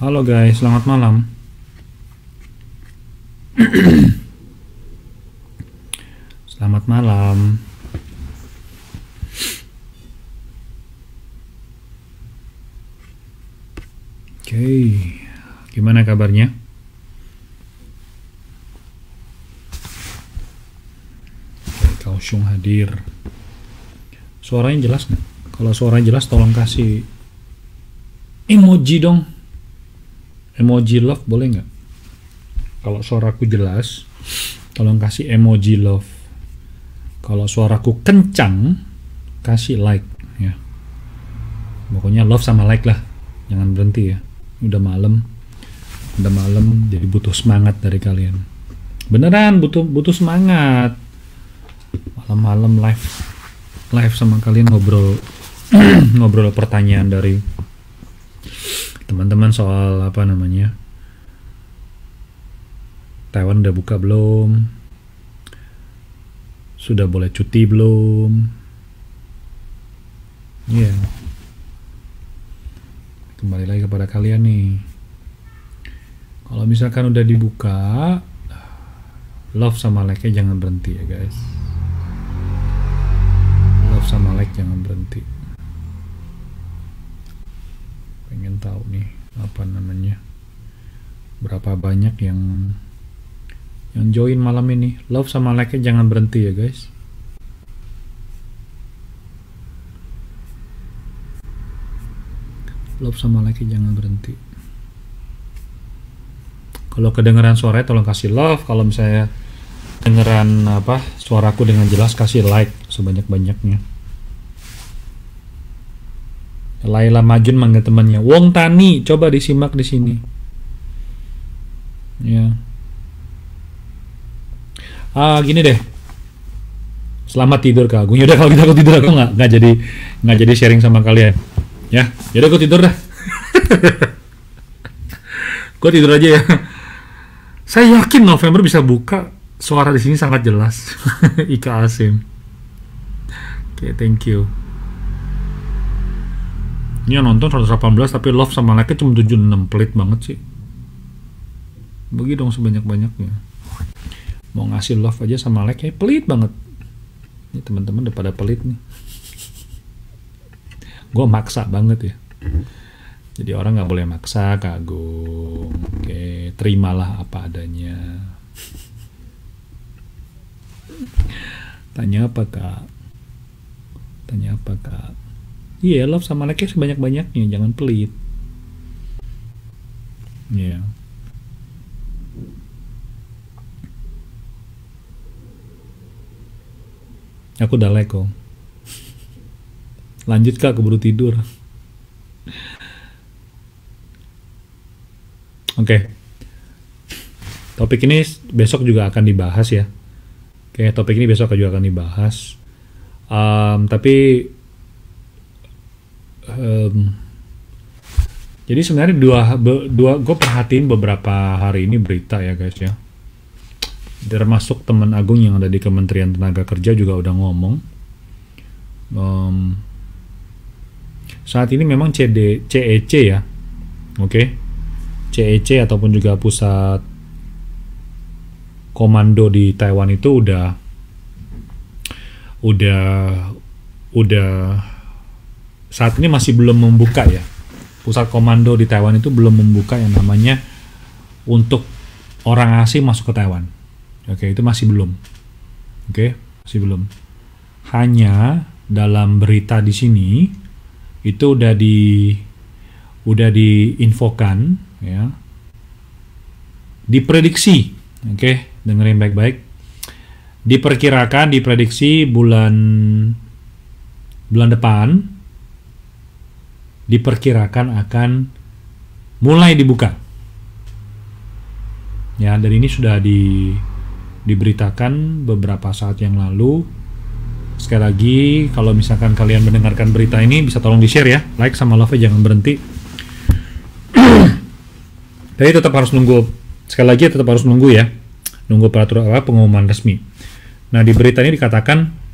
Halo guys, selamat malam. Selamat malam. Oke, gimana kabarnya? Kaosyung hadir. Suaranya jelas nggak? Kalau suaranya jelas tolong kasih emoji dong. Emoji love boleh nggak? Kalau suaraku jelas, tolong kasih emoji love. Kalau suaraku kencang, kasih like ya. Pokoknya love sama like lah, jangan berhenti ya. Udah malam, jadi butuh semangat dari kalian. Beneran butuh semangat. Malam-malam live sama kalian ngobrol ngobrol pertanyaan dari teman-teman soal apa namanya, Taiwan udah buka belum, sudah boleh cuti belum, ya yeah. Kembali lagi kepada kalian nih. Kalau misalkan udah dibuka, love sama like-nya jangan berhenti ya guys. Love sama like jangan berhenti. Pengen tahu nih apa namanya, berapa banyak yang join malam ini. Love sama like-nya jangan berhenti ya guys. Love sama like-nya jangan berhenti. Kalau kedengeran suaranya tolong kasih love. Kalau misalnya dengeran apa suaraku dengan jelas, kasih like sebanyak-banyaknya. Laila Majun manggil temannya, Wong Tani, coba disimak di sini. Ya. Gini deh. Selamat tidur Kak Agung. Yaudah kalau gitu aku tidur, aku nggak jadi sharing sama kalian. Ya, yaudah aku tidur dah. Gue tidur aja ya. Saya yakin November bisa buka. Suara di sini sangat jelas. Ika Asim. Oke, thank you. Ini yang nonton 118 tapi love sama like-nya cuma 76, pelit banget sih. Bagi dong sebanyak-banyaknya. Mau ngasih love aja sama like-nya pelit banget. Ini teman-teman udah pada pelit nih. Gue maksa banget ya. Jadi orang nggak boleh maksa, Kak Agung. Oke, terimalah apa adanya. Tanya apa Kak? Iya, love sama like-nya sebanyak-banyaknya, jangan pelit. Iya. Yeah. Aku udah like kok. Lanjut Kak, keburu tidur. Oke. Topik ini besok juga akan dibahas ya. Oke, topik ini besok juga akan dibahas. Jadi sebenarnya dua gue perhatiin beberapa hari ini berita ya guys ya. Termasuk teman Agung yang ada di Kementerian Tenaga Kerja juga udah ngomong. Saat ini memang CEC ya. Oke. CEC ataupun juga pusat komando di Taiwan itu udah saat ini masih belum membuka ya. Pusat komando di Taiwan itu belum membuka yang namanya untuk orang asing masuk ke Taiwan. Oke, itu masih belum. Oke, masih belum. Hanya dalam berita di sini itu udah diinfokan ya. Diprediksi. Oke, dengerin baik-baik. Diprediksi bulan depan diperkirakan akan mulai dibuka. Ya, dan ini sudah diberitakan beberapa saat yang lalu. Sekali lagi, kalau misalkan kalian mendengarkan berita ini, bisa tolong di-share ya. Like sama love-nya jangan berhenti. Tapi tetap harus nunggu. Sekali lagi tetap harus nunggu ya. Nunggu peraturan pengumuman resmi. Nah, di berita ini dikatakan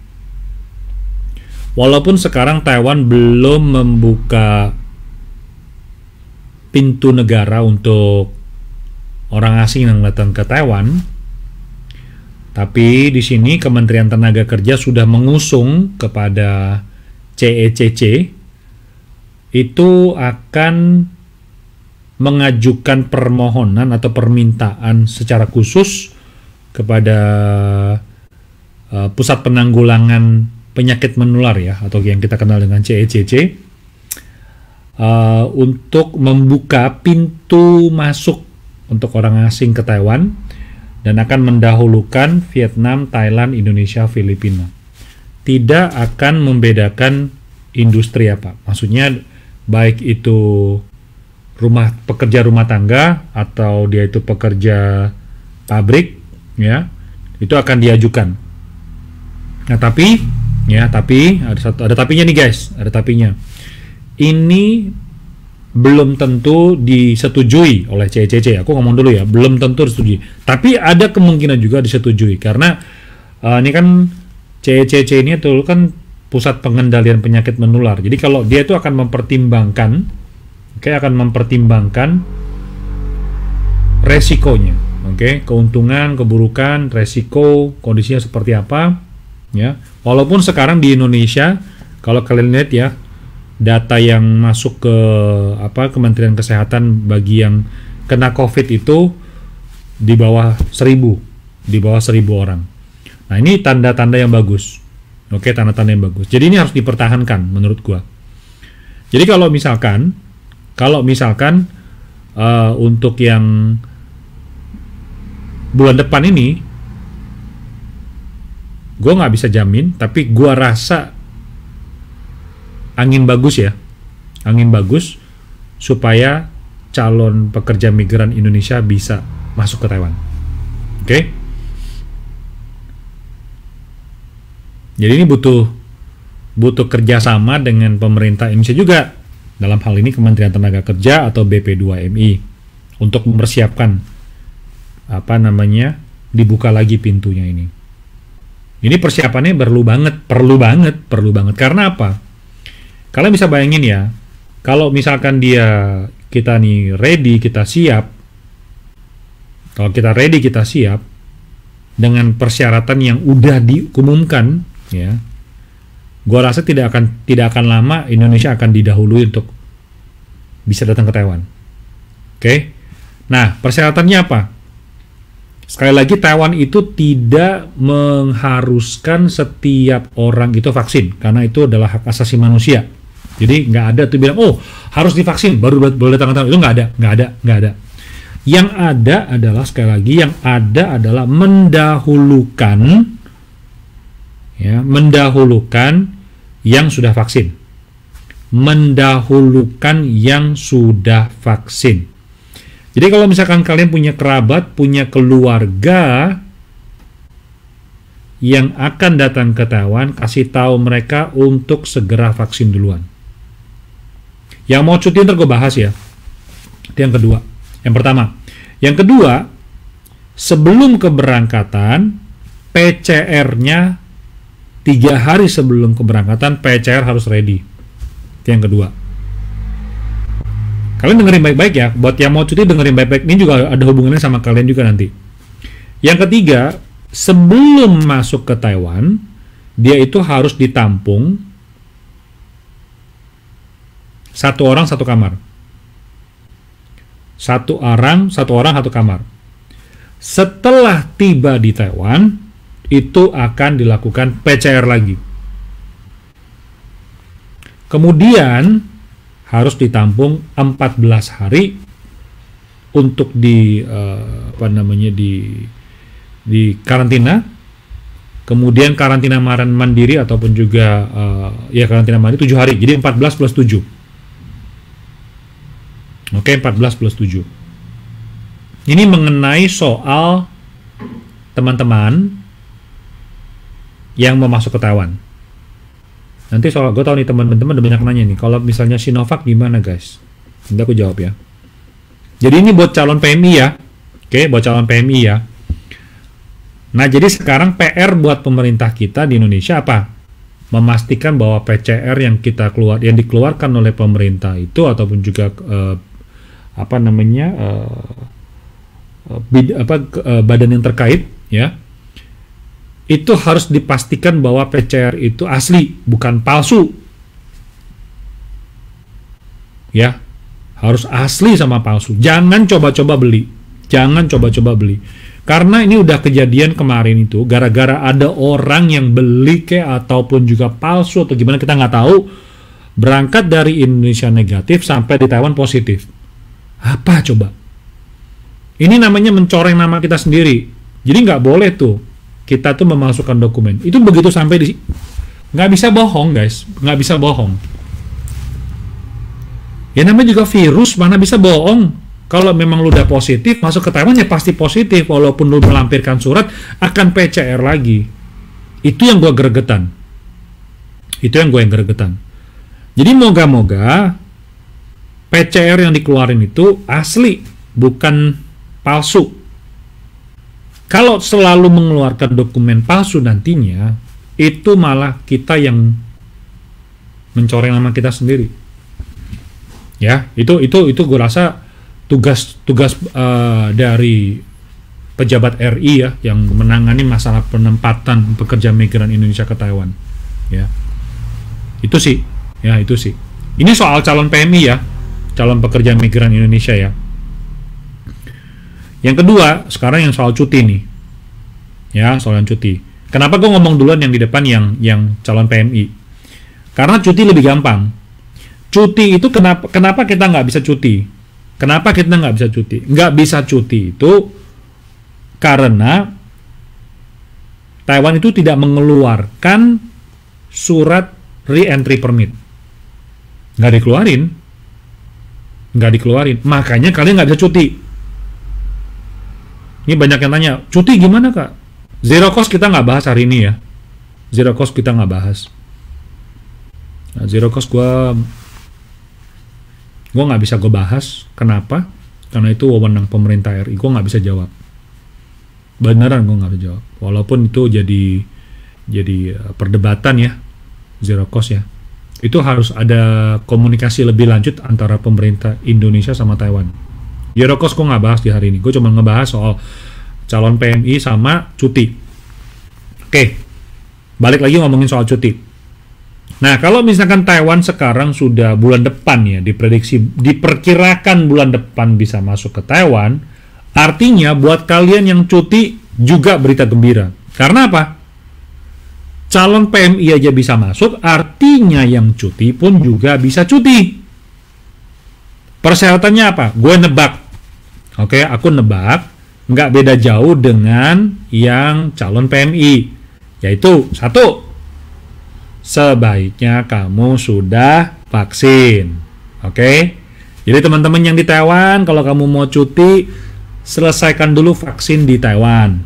walaupun sekarang Taiwan belum membuka pintu negara untuk orang asing yang datang ke Taiwan. Tapi di sini Kementerian Tenaga Kerja sudah mengusung kepada CECC itu akan mengajukan permohonan atau permintaan secara khusus kepada Pusat Penanggulangan Penyakit Menular ya, atau yang kita kenal dengan CECC, untuk membuka pintu masuk untuk orang asing ke Taiwan dan akan mendahulukan Vietnam, Thailand, Indonesia, Filipina. Tidak akan membedakan industri apa. Maksudnya baik itu pekerja rumah tangga atau dia itu pekerja pabrik ya, itu akan diajukan. Nah, tapi ada tapinya nih guys, ada tapinya. Ini belum tentu disetujui oleh CECC. Aku ngomong dulu ya, belum tentu disetujui. Tapi ada kemungkinan juga disetujui karena ini kan CECC ini itu kan Pusat Pengendalian Penyakit Menular. Jadi kalau dia itu akan mempertimbangkan, resikonya, keuntungan, keburukan, resiko, kondisinya seperti apa, ya. Walaupun sekarang di Indonesia, kalau kalian lihat ya, data yang masuk ke Kementerian Kesehatan bagi yang kena COVID itu di bawah 1.000 orang. Nah, ini tanda-tanda yang bagus. Tanda-tanda yang bagus. Jadi ini harus dipertahankan menurut gua. Jadi kalau misalkan untuk yang bulan depan ini, gua nggak bisa jamin, tapi gua rasa angin bagus supaya calon pekerja migran Indonesia bisa masuk ke Taiwan. Jadi ini butuh kerjasama dengan pemerintah Indonesia juga, dalam hal ini Kementerian Tenaga Kerja atau BP2MI, untuk mempersiapkan dibuka lagi pintunya ini. Ini persiapannya perlu banget. Karena apa? Kalian bisa bayangin ya, kalau misalkan kita ready, kita siap. Kalau kita ready, kita siap dengan persyaratan yang udah diumumkan, ya. Gua rasa tidak akan lama Indonesia akan didahului untuk bisa datang ke Taiwan. Nah, persyaratannya apa? Sekali lagi, Taiwan itu tidak mengharuskan setiap orang itu vaksin, karena itu adalah hak asasi manusia. Jadi nggak ada tuh bilang, oh harus divaksin baru boleh datang ke Taiwan. Itu nggak ada. Yang ada adalah, sekali lagi, yang ada adalah mendahulukan yang sudah vaksin. Jadi kalau misalkan kalian punya kerabat, punya keluarga yang akan datang ke Taiwan, kasih tahu mereka untuk segera vaksin duluan. Yang mau cuti ntar gue bahas ya. Itu yang kedua. Yang pertama. Yang kedua, sebelum keberangkatan, PCR-nya 3 hari sebelum keberangkatan, PCR harus ready. Itu yang kedua. Kalian dengerin baik-baik ya. Buat yang mau cuti dengerin baik-baik. Ini juga ada hubungannya sama kalian juga nanti. Yang ketiga, sebelum masuk ke Taiwan, dia itu harus ditampung 1 orang 1 kamar. 1 orang 1 kamar. Setelah tiba di Taiwan, itu akan dilakukan PCR lagi. Kemudian harus ditampung 14 hari untuk di karantina. Kemudian karantina mandiri ataupun juga karantina mandiri 7 hari. Jadi 14 plus 7. 14 plus 7. Ini mengenai soal teman-teman yang mau masuk ke Taiwan. Nanti soal, gue tahu nih teman-teman udah banyak nanya nih, kalau misalnya Sinovac gimana guys? Nanti aku jawab ya. Jadi ini buat calon PMI ya. Buat calon PMI ya. Nah, jadi sekarang PR buat pemerintah kita di Indonesia apa? Memastikan bahwa PCR yang dikeluarkan oleh pemerintah itu, ataupun juga apa namanya badan yang terkait ya, itu harus dipastikan bahwa PCR itu asli, bukan palsu. Ya, harus asli sama palsu. Jangan coba-coba beli. Jangan coba-coba beli. Karena ini udah kejadian kemarin itu, gara-gara ada orang yang beli ataupun juga palsu atau gimana kita nggak tahu, berangkat dari Indonesia negatif sampai di Taiwan positif. Apa coba? Ini namanya mencoreng nama kita sendiri. Jadi nggak boleh tuh kita tuh memasukkan dokumen. Itu begitu sampai di, nggak bisa bohong guys, nggak bisa bohong. Ya namanya juga virus, mana bisa bohong. Kalau memang lu udah positif, masuk ke Taiwan ya pasti positif. Walaupun lu melampirkan surat, akan PCR lagi. Itu yang gue gregetan. Jadi moga-moga PCR yang dikeluarin itu asli, bukan palsu. Kalau selalu mengeluarkan dokumen palsu nantinya, itu malah kita yang mencoreng nama kita sendiri. Ya, itu gue rasa tugas dari pejabat RI ya yang menangani masalah penempatan pekerja migran Indonesia ke Taiwan. Ya. Itu sih. Ini soal calon PMI ya, calon pekerja migran Indonesia ya. Yang kedua, sekarang yang soal cuti nih. Ya, soal yang cuti. Kenapa gue ngomong duluan yang di depan yang calon PMI? Karena cuti lebih gampang. Cuti itu kenapa kita nggak bisa cuti? Kenapa kita nggak bisa cuti? Nggak bisa cuti itu karena Taiwan itu tidak mengeluarkan surat re-entry permit. Nggak dikeluarin. Makanya kalian nggak bisa cuti. Ini banyak yang tanya, cuti gimana kak? Zero cost kita nggak bahas hari ini ya. Zero cost kita nggak bahas. Nah, zero cost gue nggak bisa bahas. Kenapa? Karena itu wewenang pemerintah RI. Gue nggak bisa jawab. Beneran gue nggak bisa jawab. Walaupun itu jadi perdebatan ya, zero cost ya. Itu harus ada komunikasi lebih lanjut antara pemerintah Indonesia sama Taiwan. Zero cost gue nggak bahas di hari ini. Gue cuma ngebahas soal calon PMI sama cuti. Oke, balik lagi ngomongin soal cuti. Nah, kalau misalkan Taiwan sekarang sudah bulan depan ya, diperkirakan bulan depan bisa masuk ke Taiwan, artinya buat kalian yang cuti juga berita gembira. Karena apa? Calon PMI aja bisa masuk, artinya yang cuti pun juga bisa cuti. Persyaratannya apa? Gue nebak. Oke, aku nebak, nggak beda jauh dengan yang calon PMI. Yaitu, satu, sebaiknya kamu sudah vaksin. Oke? Jadi teman-teman yang di Taiwan, kalau kamu mau cuti, selesaikan dulu vaksin di Taiwan.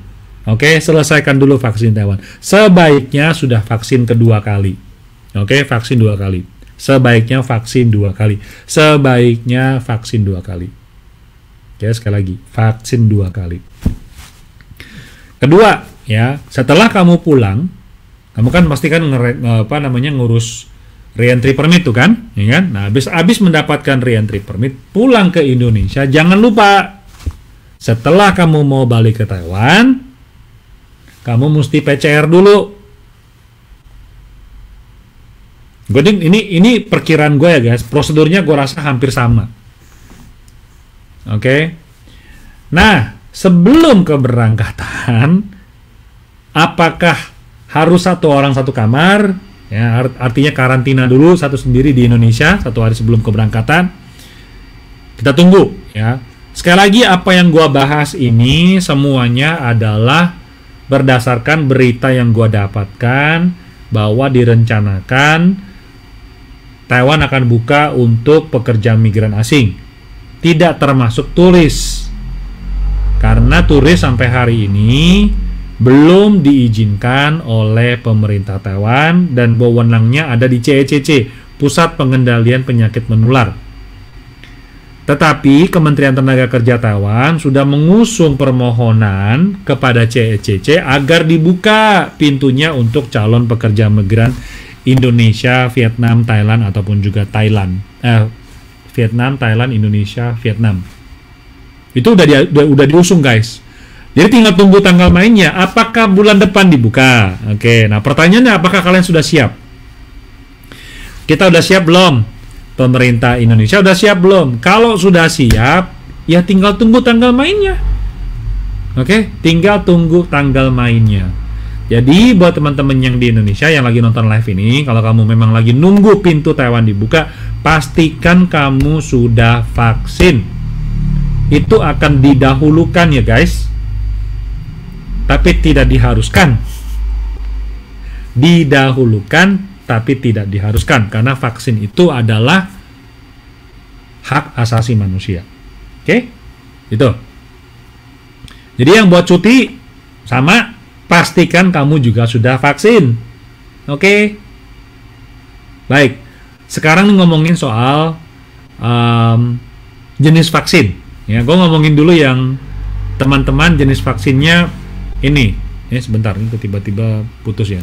Oke? Selesaikan dulu vaksin Taiwan. Sebaiknya sudah vaksin kedua kali. Oke? Vaksin 2 kali. Sebaiknya vaksin 2 kali. Sebaiknya vaksin 2 kali. Oke, sekali lagi. Vaksin 2 kali. Kedua, ya, setelah kamu pulang, kamu kan pasti kan ngurus re-entry permit tuh kan, ya kan? Nah, habis mendapatkan re-entry permit, pulang ke Indonesia, jangan lupa setelah kamu mau balik ke Taiwan, kamu mesti PCR dulu. Ini perkiraan gue ya guys, prosedurnya gue rasa hampir sama. Oke. Nah, sebelum keberangkatan, apakah harus 1 orang 1 kamar? Ya, artinya karantina dulu, 1 sendiri di Indonesia 1 hari sebelum keberangkatan. Kita tunggu ya. Sekali lagi, apa yang gua bahas ini semuanya adalah berdasarkan berita yang gua dapatkan bahwa direncanakan Taiwan akan buka untuk pekerja migran asing, tidak termasuk turis. Karena turis sampai hari ini belum diizinkan oleh pemerintah Taiwan dan wewenangnya ada di CECC, Pusat Pengendalian Penyakit Menular. Tetapi Kementerian Tenaga Kerja Taiwan sudah mengusung permohonan kepada CECC agar dibuka pintunya untuk calon pekerja migran Indonesia, Vietnam, Thailand ataupun juga Vietnam, Thailand, Indonesia, Vietnam. Itu udah diusung, guys. Jadi tinggal tunggu tanggal mainnya. Apakah bulan depan dibuka? Oke, nah pertanyaannya apakah kalian sudah siap? Kita udah siap belum? Pemerintah Indonesia udah siap belum? Kalau sudah siap, ya tinggal tunggu tanggal mainnya. Oke, tinggal tunggu tanggal mainnya. Jadi buat teman-teman yang di Indonesia yang lagi nonton live ini, kalau kamu memang lagi nunggu pintu Taiwan dibuka, pastikan kamu sudah vaksin. Itu akan didahulukan ya guys. Tapi tidak diharuskan. Didahulukan tapi tidak diharuskan, karena vaksin itu adalah hak asasi manusia. Oke? Itu. Jadi yang buat cuti sama, pastikan kamu juga sudah vaksin. Oke? Baik. Sekarang ngomongin soal jenis vaksin. Ya, gue ngomongin dulu yang teman-teman jenis vaksinnya ini. Sebentar, ini tiba-tiba putus ya.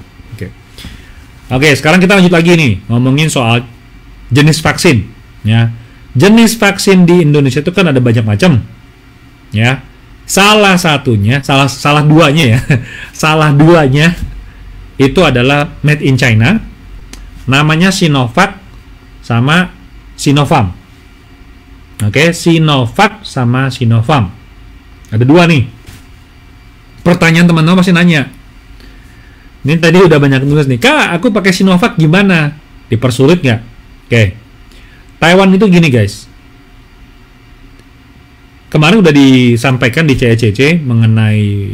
Oke, sekarang kita lanjut lagi nih, ngomongin soal jenis vaksin. Ya, jenis vaksin di Indonesia itu kan ada banyak macam. Ya, salah satunya, salah duanya ya, salah duanya itu adalah made in China. Namanya Sinovac sama Sinopharm. Oke, Sinovac sama Sinopharm. Ada dua nih. Pertanyaan teman-teman pasti nanya. Ini tadi udah banyak nulis nih. Kak, aku pakai Sinovac gimana? Dipersulit nggak? Oke. Taiwan itu gini guys. Kemarin udah disampaikan di CECC mengenai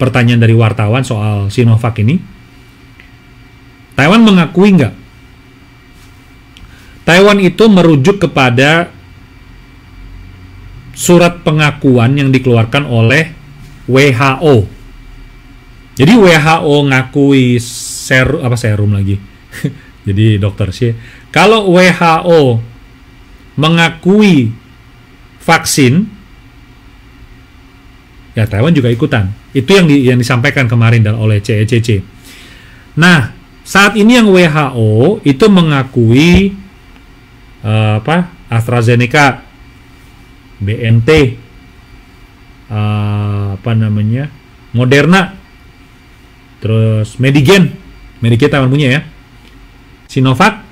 pertanyaan dari wartawan soal Sinovac ini. Taiwan mengakui nggak? Taiwan itu merujuk kepada surat pengakuan yang dikeluarkan oleh WHO. Jadi WHO ngakui serum lagi. Jadi dokter sih. Kalau WHO mengakui vaksin, ya Taiwan juga ikutan. Itu yang disampaikan kemarin oleh CECC. Nah, saat ini yang WHO itu mengakui AstraZeneca, BNT, Moderna, terus Medigen Taiwan punya ya, Sinovac,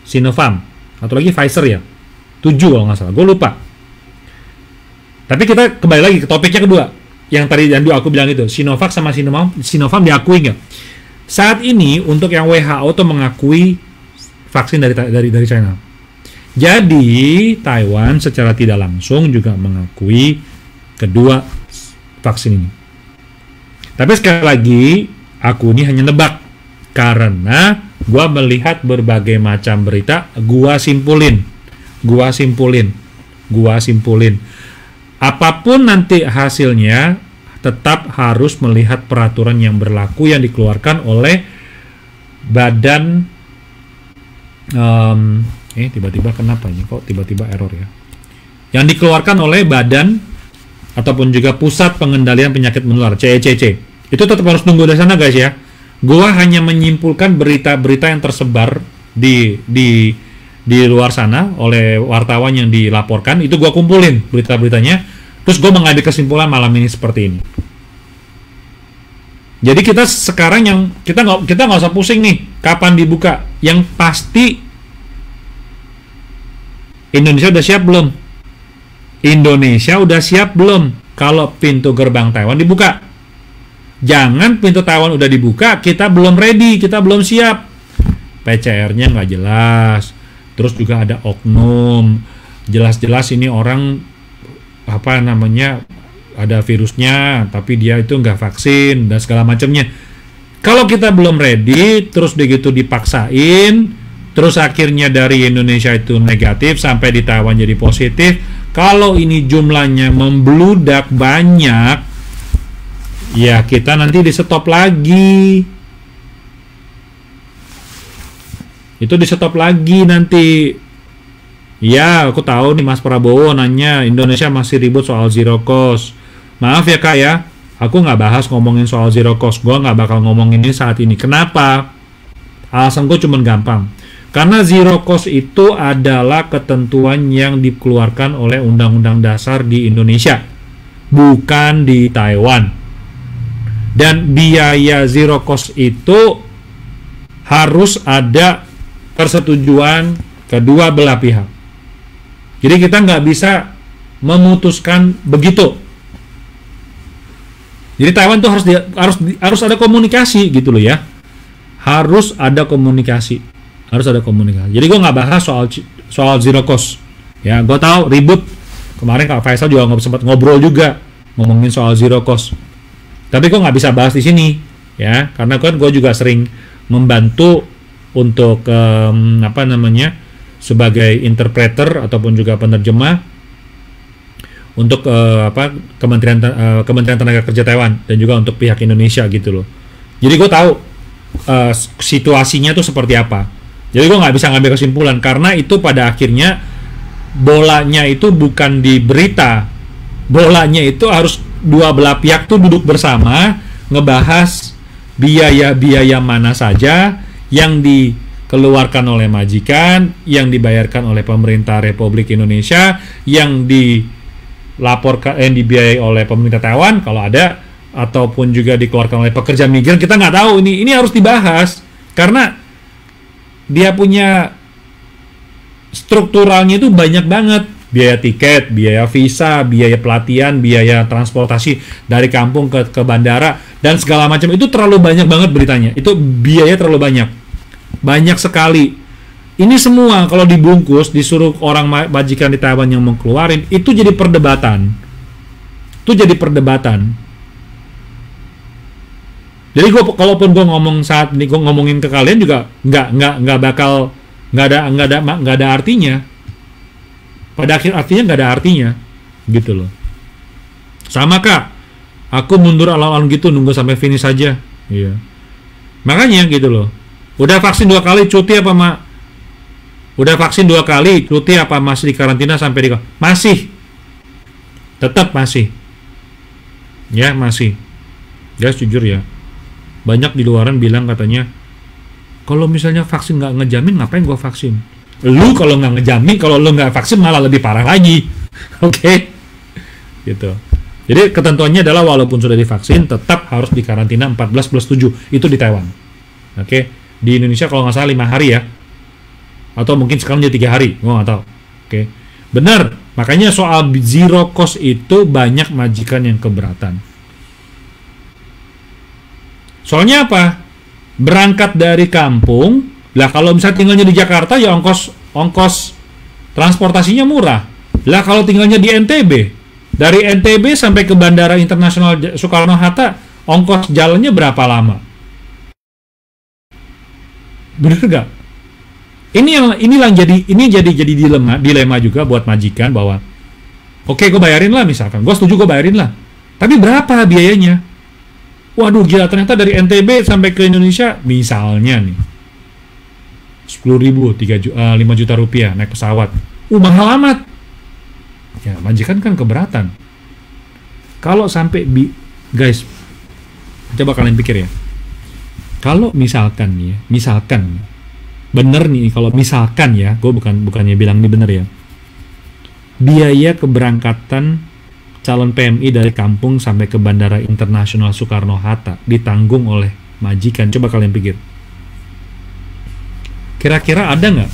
Sinopharm, atau lagi Pfizer ya, 7 kalau nggak salah, gue lupa. Tapi kita kembali lagi ke topiknya kedua, yang tadi aku bilang itu, Sinovac sama Sinopharm diakui nggak? Saat ini untuk yang WHO tuh mengakui vaksin dari China. Jadi Taiwan secara tidak langsung juga mengakui kedua vaksin ini. Tapi sekali lagi, aku ini hanya nebak karena gua melihat berbagai macam berita, gua simpulin. Apapun nanti hasilnya, tetap harus melihat peraturan yang berlaku yang dikeluarkan oleh badan tiba-tiba kenapa ini kok tiba-tiba error ya, yang dikeluarkan oleh badan ataupun juga pusat pengendalian penyakit menular, CECC. Itu tetap harus nunggu dari sana guys ya. Gua hanya menyimpulkan berita-berita yang tersebar di luar sana oleh wartawan yang dilaporkan, itu gua kumpulin berita-beritanya, terus gua mengambil kesimpulan malam ini seperti ini. Jadi kita sekarang yang kita nggak usah pusing nih kapan dibuka, yang pasti Indonesia udah siap belum? Indonesia udah siap belum kalau pintu gerbang Taiwan dibuka? Jangan pintu Taiwan udah dibuka, kita belum ready, kita belum siap. PCR-nya nggak jelas, terus juga ada oknum, jelas-jelas ini orang ada virusnya, tapi dia itu nggak vaksin dan segala macamnya. Kalau kita belum ready, terus begitu dipaksain, terus akhirnya dari Indonesia itu negatif sampai di Taiwan jadi positif. Kalau ini jumlahnya membludak banyak, ya kita nanti di stop lagi. Itu di stop lagi nanti. Ya, aku tahu nih Mas Prabowo nanya Indonesia masih ribut soal zero cost. Maaf ya Kak ya, aku nggak bahas ngomongin soal zero cost. Gue nggak bakal ngomongin ini saat ini. Kenapa? Alasan gue cuma gampang. Karena zero cost itu adalah ketentuan yang dikeluarkan oleh Undang-Undang Dasar di Indonesia, bukan di Taiwan. Dan biaya zero cost itu harus ada persetujuan kedua belah pihak. Jadi kita nggak bisa memutuskan begitu. Jadi Taiwan tuh harus ada komunikasi gitu loh ya. Harus ada komunikasi. Jadi gue nggak bahas soal zero cost. Ya, gue tahu ribut. Kemarin Kak Faisal juga nggak sempat ngobrol juga ngomongin soal zero cost. Tapi gue nggak bisa bahas di sini, ya, karena kan gue juga sering membantu untuk sebagai interpreter ataupun juga penerjemah untuk Kementerian Tenaga Kerja Taiwan dan juga untuk pihak Indonesia gitu loh. Jadi gue tahu situasinya tuh seperti apa. Jadi gue nggak bisa ngambil kesimpulan karena itu pada akhirnya bolanya itu bukan di berita, bolanya itu harus dua belah pihak tuh duduk bersama ngebahas biaya-biaya mana saja yang dikeluarkan oleh majikan, yang dibayarkan oleh pemerintah Republik Indonesia, yang dibiayai oleh pemerintah Taiwan kalau ada, ataupun juga dikeluarkan oleh pekerja migran. Kita nggak tahu, ini harus dibahas karena dia punya strukturalnya itu banyak banget. Biaya tiket, biaya visa, biaya pelatihan, biaya transportasi dari kampung ke bandara, dan segala macam. Itu terlalu banyak banget beritanya. Itu biaya terlalu banyak. Banyak sekali. Ini semua kalau dibungkus, disuruh orang majikan di Taiwan yang mau keluarin, itu jadi perdebatan. Jadi kalaupun gue ngomong saat ini, gue ngomongin ke kalian juga nggak ada artinya. Pada artinya nggak ada artinya, gitu loh. Sama Kak, aku mundur alon-alon gitu, nunggu sampai finish saja. Iya. Makanya gitu loh. Udah vaksin 2 kali, cuti apa Udah vaksin 2 kali, cuti apa masih di karantina sampai masih. Tetap masih. Ya, masih. Guys, jujur ya. Banyak di luaran bilang katanya, kalau misalnya vaksin nggak ngejamin, ngapain gua vaksin? Lu kalau nggak ngejamin, kalau lu nggak vaksin malah lebih parah lagi. Oke? Gitu. Jadi ketentuannya adalah walaupun sudah divaksin, tetap harus dikarantina 14+7. Itu di Taiwan. Oke? Di Indonesia kalau nggak salah 5 hari ya. Atau mungkin sekarang jadi 3 hari. Gua nggak tahu. Oke? Benar. Makanya soal zero cost itu banyak majikan yang keberatan. Soalnya apa? Berangkat dari kampung, lah kalau misalnya tinggalnya di Jakarta ya ongkos transportasinya murah. Lah kalau tinggalnya di NTB, dari NTB sampai ke Bandara Internasional Soekarno-Hatta, ongkos jalannya berapa lama? Bener gak? Ini jadi dilema juga buat majikan bahwa oke, gue bayarin lah misalkan, gue setuju gue bayarin lah. Tapi berapa biayanya? Waduh gila, ternyata dari NTB sampai ke Indonesia misalnya nih 10.000, 5 juta rupiah naik pesawat. Mahal amat. Ya, majikan kan keberatan. Kalau sampai guys, coba kalian pikir ya. Kalau misalkan bener nih, kalau misalkan ya, gue bukannya bilang ini bener ya. Biaya keberangkatan calon PMI dari kampung sampai ke Bandara Internasional Soekarno-Hatta ditanggung oleh majikan. Coba kalian pikir. Kira-kira ada nggak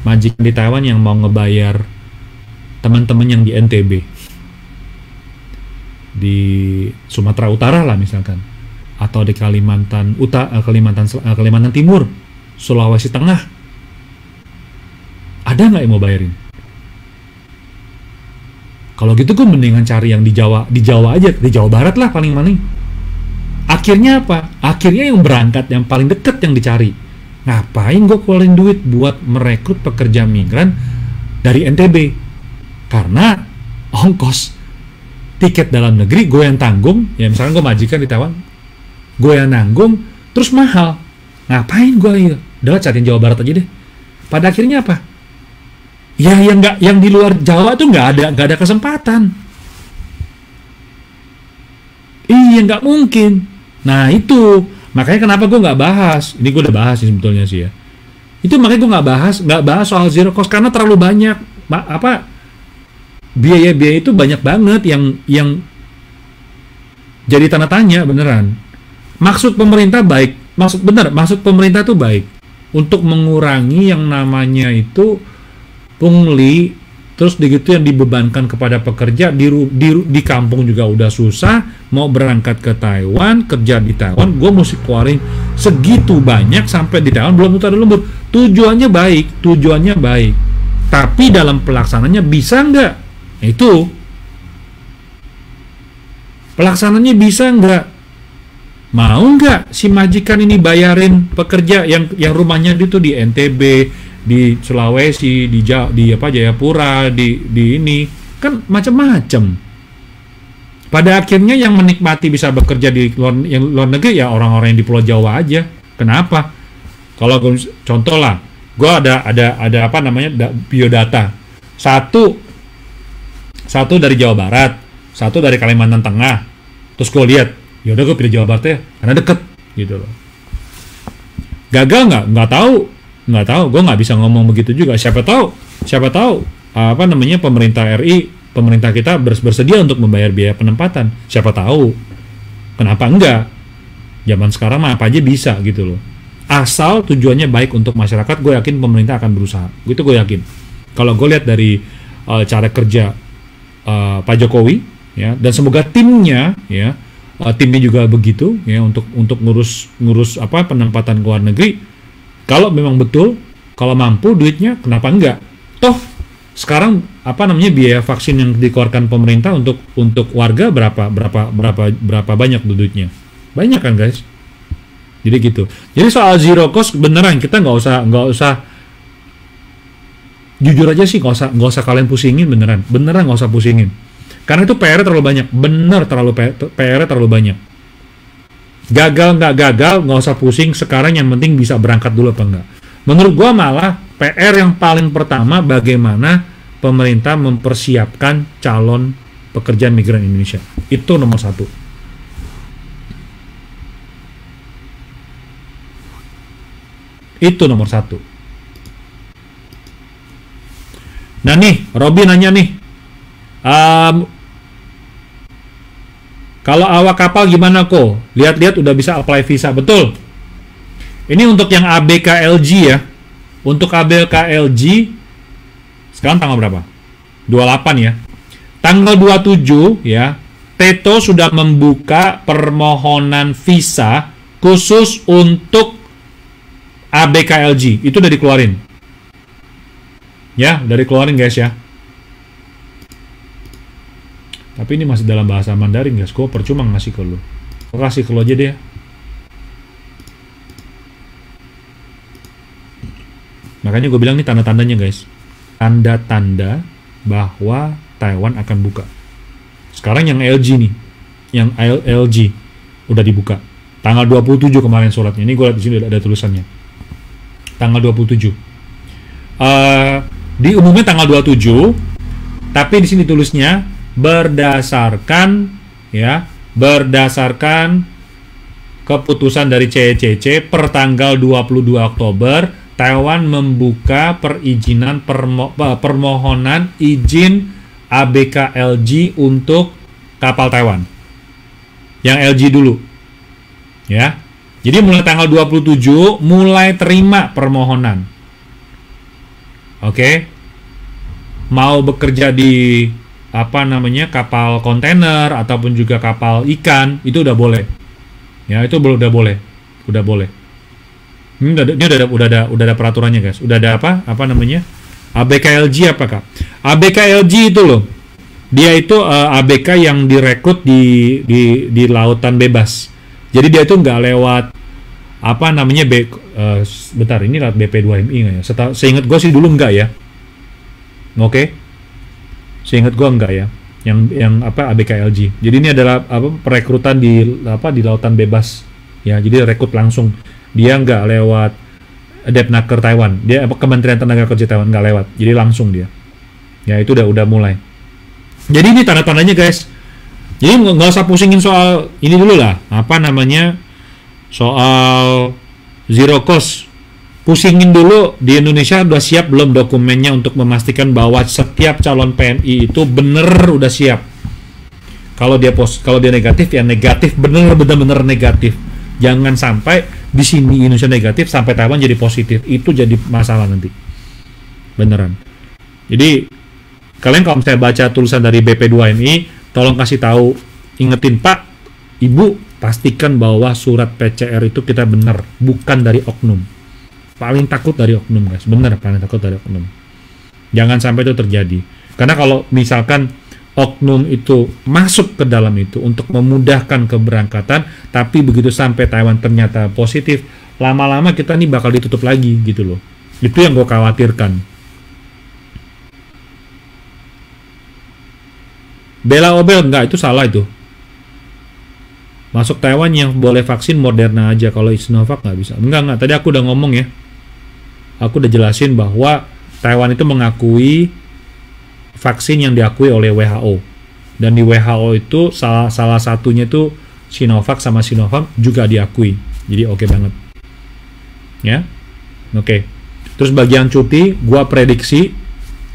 majikan di Taiwan yang mau ngebayar teman-teman yang di NTB, di Sumatera Utara lah misalkan, atau di Kalimantan Timur, Sulawesi Tengah? Ada nggak yang mau bayarin? Kalau gitu gue mendingan cari yang di Jawa aja, di Jawa Barat lah paling. Akhirnya apa? Akhirnya yang berangkat yang paling deket yang dicari. Ngapain gue keluarin duit buat merekrut pekerja migran dari NTB? Karena ongkos tiket dalam negeri gue yang tanggung. Ya misalnya gue majikan di Taiwan, gue yang nanggung, terus mahal. Ngapain gue ya? Udah cariin Jawa Barat aja deh. Pada akhirnya apa? Ya yang di luar Jawa tuh nggak ada kesempatan. Iya, nggak mungkin. Nah itu makanya kenapa gue nggak bahas. Ini gue udah bahas sih sebetulnya sih ya. Itu makanya gue nggak bahas soal zero cost karena terlalu banyak biaya-biaya itu banyak banget yang jadi tanda tanya beneran. Maksud pemerintah baik, maksud pemerintah tuh baik untuk mengurangi yang namanya itu pungli, terus begitu yang dibebankan kepada pekerja di kampung juga udah susah, mau berangkat ke Taiwan, kerja di Taiwan, gue mesti keluarin segitu banyak sampai di Taiwan belum tentu ada lembur. Tujuannya baik, tapi dalam pelaksananya bisa nggak? Itu pelaksananya bisa nggak? Mau nggak si majikan ini bayarin pekerja yang rumahnya itu di NTB, di Sulawesi, di Jayapura, di ini kan macam-macam. Pada akhirnya yang menikmati bisa bekerja di luar negeri ya orang-orang yang di Pulau Jawa aja. Kenapa? Kalau contoh lah, gue ada biodata. Satu dari Jawa Barat, satu dari Kalimantan Tengah. Terus gue lihat, ya udah gue pilih Jawa Barat ya, karena deket gitu loh. Gagal nggak tahu, gue nggak bisa ngomong begitu juga. Siapa tahu pemerintah kita bersedia untuk membayar biaya penempatan. Siapa tahu, kenapa enggak? Zaman sekarang mah apa aja bisa gitu loh. Asal tujuannya baik untuk masyarakat, gue yakin pemerintah akan berusaha. Gitu gue yakin. Kalau gue lihat dari cara kerja Pak Jokowi, ya, dan semoga timnya, ya, timnya juga begitu, ya, untuk ngurus penempatan ke luar negeri. Kalau memang betul, kalau mampu duitnya, kenapa enggak? Toh sekarang biaya vaksin yang dikeluarkan pemerintah untuk warga berapa banyak duitnya? Banyak kan guys? Jadi gitu. Jadi soal zero cost beneran kita nggak usah jujur aja sih, nggak usah kalian pusingin, beneran nggak usah pusingin. Karena itu PR terlalu banyak, PR terlalu banyak. Gagal nggak usah pusing. Sekarang yang penting bisa berangkat dulu apa enggak. Menurut gua malah PR yang paling pertama bagaimana pemerintah mempersiapkan calon pekerja migran Indonesia. Itu nomor satu. Itu nomor satu. Nah nih, Robby nanya nih, kalau awak kapal gimana kok? Lihat-lihat udah bisa apply visa, betul. Ini untuk yang ABKLG ya. Untuk ABKLG sekarang tanggal berapa? 28 ya. Tanggal 27 ya, Teto sudah membuka permohonan visa khusus untuk ABKLG. Itu udah dikeluarin. Ya, udah dikeluarin guys ya. Tapi ini masih dalam bahasa Mandarin guys. Gue percuma ngasih ke lo. Gue kasih ke lo aja deh. Makanya gue bilang nih tanda-tandanya guys. Tanda-tanda bahwa Taiwan akan buka. Sekarang yang LG nih. Yang LG udah dibuka. Tanggal 27 kemarin suratnya. Ini gue lihat di sini ada tulisannya. Tanggal 27. Di umumnya tanggal 27. Tapi di sini tulisnya berdasarkan keputusan dari CECC per tanggal 22 Oktober Taiwan membuka perizinan permohonan izin ABKLG untuk kapal Taiwan. Yang LG dulu. Ya. Jadi mulai tanggal 27 mulai terima permohonan. Oke. Mau bekerja di kapal kontainer ataupun juga kapal ikan itu udah boleh. Ya, itu udah boleh. Ini udah ada peraturannya guys. Udah ada ABKLG apakah? ABKLG itu loh. Dia itu ABK yang direkrut di lautan bebas. Jadi dia itu nggak lewat bentar, ini lewat BP2MI nggak ya? Seingat gue sih dulu nggak ya. Oke. Seingat gue enggak ya. Yang ABKLG. Jadi ini adalah perekrutan di lautan bebas. Ya, jadi rekrut langsung. Dia nggak lewat Depnaker Taiwan. Dia Kementerian Tenaga Kerja Taiwan nggak lewat. Jadi langsung dia. Ya, itu udah mulai. Jadi ini tanda-tandanya guys. Jadi nggak usah pusingin soal ini dulu lah. Soal zero cost. pusingin dulu di Indonesia udah siap belum dokumennya untuk memastikan bahwa setiap calon PNI itu bener udah siap. Kalau dia negatif ya negatif, bener-bener negatif. Jangan sampai di sini Indonesia negatif sampai Taiwan jadi positif, itu jadi masalah nanti. Beneran. Jadi kalian kalau misalnya baca tulisan dari BP2MI, tolong kasih tahu, ingetin Pak, Ibu, pastikan bahwa surat PCR itu kita benar, bukan dari oknum. Paling takut dari oknum, guys. Bener, paling takut dari oknum. Jangan sampai itu terjadi. Karena kalau misalkan oknum itu masuk ke dalam itu untuk memudahkan keberangkatan, tapi begitu sampai Taiwan ternyata positif, lama-lama kita nih bakal ditutup lagi gitu loh. Itu yang gue khawatirkan. Bela Obel, enggak, itu salah itu. Masuk Taiwan yang boleh vaksin Moderna aja, kalau Sinovac nggak bisa. Enggak, tadi aku udah ngomong ya. Aku udah jelasin bahwa Taiwan itu mengakui vaksin yang diakui oleh WHO. Dan di WHO itu salah satunya itu Sinovac sama Sinovac juga diakui. Jadi oke banget. Ya. Oke. Terus bagian cuti, gua prediksi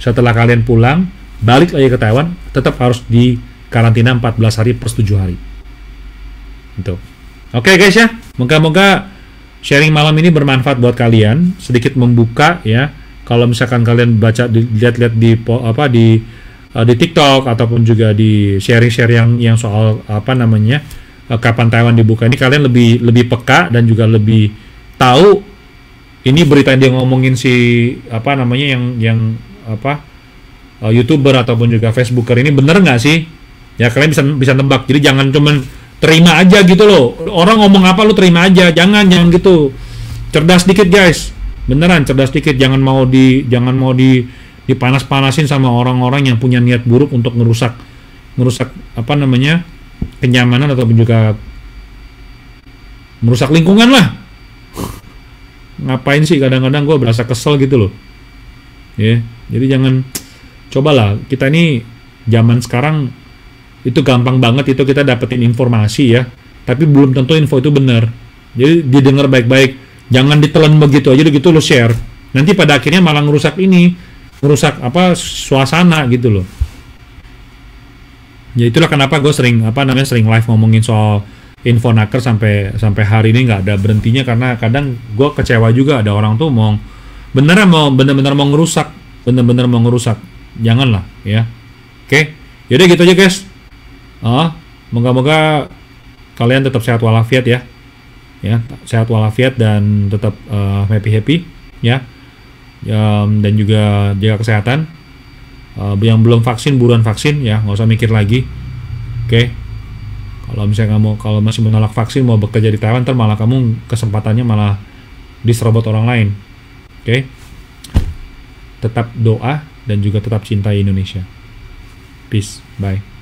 setelah kalian pulang, balik lagi ke Taiwan, tetap harus di karantina 14 hari plus 7 hari. Gitu. Oke guys ya. Moga-moga sharing malam ini bermanfaat buat kalian, sedikit membuka ya. Kalau misalkan kalian baca lihat-lihat di TikTok ataupun juga di sharing-share yang soal kapan Taiwan dibuka ini, kalian lebih peka dan juga lebih tahu ini berita yang dia ngomongin YouTuber ataupun juga Facebooker ini bener nggak sih? Ya kalian bisa tebak. Jadi jangan cuman terima aja gitu loh. Orang ngomong apa lu terima aja. Jangan gitu. Cerdas dikit guys. Beneran cerdas dikit, jangan mau dipanas-panasin sama orang-orang yang punya niat buruk untuk ngerusak kenyamanan ataupun juga merusak lingkungan lah. Ngapain sih, kadang-kadang gue berasa kesel gitu loh. Ya, jadi jangan, cobalah, kita ini zaman sekarang itu gampang banget itu kita dapetin informasi ya, tapi belum tentu info itu benar. Jadi didengar baik-baik. Jangan ditelan begitu aja gitu lo share. Nanti pada akhirnya malah ngerusak suasana gitu loh. Ya itulah kenapa gue sering live ngomongin soal Infonaker sampai hari ini nggak ada berhentinya, karena kadang gue kecewa juga ada orang tuh bener-bener mau ngerusak. Janganlah ya. Oke. Yaudah gitu aja guys. Moga-moga kalian tetap sehat walafiat ya. Ya, sehat walafiat dan tetap happy ya. Dan juga jaga kesehatan. Yang belum vaksin buruan vaksin ya, nggak usah mikir lagi. Oke. Kalau misalnya kalau masih menolak vaksin mau bekerja di Taiwan, ntar malah kamu kesempatannya malah diserobot orang lain. Oke. Tetap doa dan juga tetap cintai Indonesia. Peace, bye.